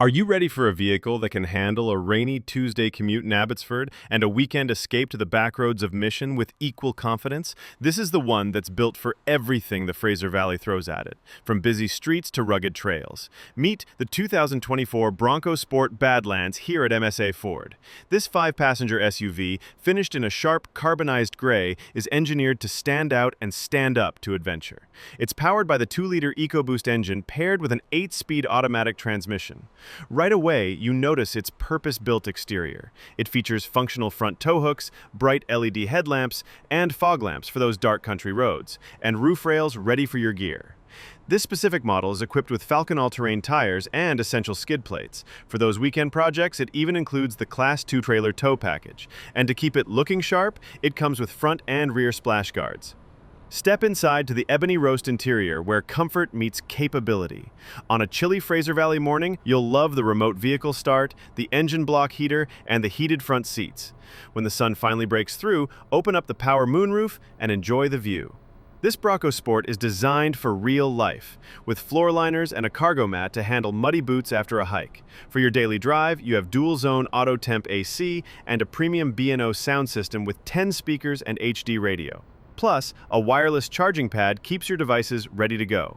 Are you ready for a vehicle that can handle a rainy Tuesday commute in Abbotsford and a weekend escape to the backroads of Mission with equal confidence? This is the one that's built for everything the Fraser Valley throws at it, from busy streets to rugged trails. Meet the 2024 Bronco Sport Badlands here at MSA Ford. This 5-passenger SUV, finished in a sharp carbonized gray, is engineered to stand out and stand up to adventure. It's powered by the 2-liter EcoBoost engine paired with an 8-speed automatic transmission. Right away, you notice its purpose-built exterior. It features functional front tow hooks, bright LED headlamps, and fog lamps for those dark country roads, and roof rails ready for your gear. This specific model is equipped with Falken all-terrain tires and essential skid plates. For those weekend projects, it even includes the Class 2 trailer tow package. And to keep it looking sharp, it comes with front and rear splash guards. Step inside to the Ebony Roast interior, where comfort meets capability. On a chilly Fraser Valley morning, you'll love the remote vehicle start, the engine block heater, and the heated front seats. When the sun finally breaks through, open up the power moonroof and enjoy the view. This Bronco Sport is designed for real life, with floor liners and a cargo mat to handle muddy boots after a hike. For your daily drive, you have dual-zone auto temp AC and a premium B&O Sound System with 10 speakers and HD radio. Plus, a wireless charging pad keeps your devices ready to go.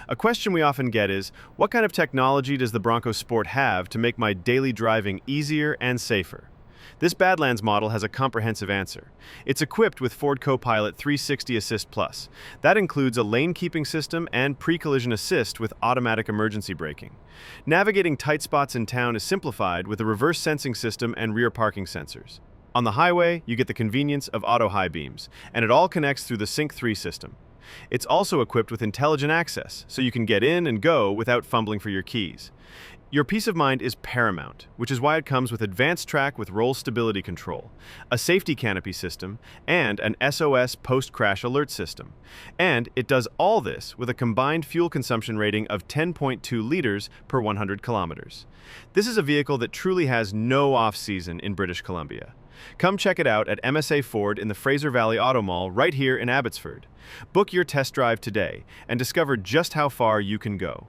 A question we often get is, what kind of technology does the Bronco Sport have to make my daily driving easier and safer? This Badlands model has a comprehensive answer. It's equipped with Ford Co-Pilot 360 Assist Plus. That includes a lane-keeping system and pre-collision assist with automatic emergency braking. Navigating tight spots in town is simplified with a reverse sensing system and rear parking sensors. On the highway, you get the convenience of auto high beams, and it all connects through the Sync 3 system. It's also equipped with intelligent access, so you can get in and go without fumbling for your keys. Your peace of mind is paramount, which is why it comes with advanced track with roll stability control, a safety canopy system, and an SOS post-crash alert system. And it does all this with a combined fuel consumption rating of 10.2 liters per 100 kilometers. This is a vehicle that truly has no off-season in British Columbia. Come check it out at MSA Ford in the Fraser Valley Automall right here in Abbotsford. Book your test drive today and discover just how far you can go.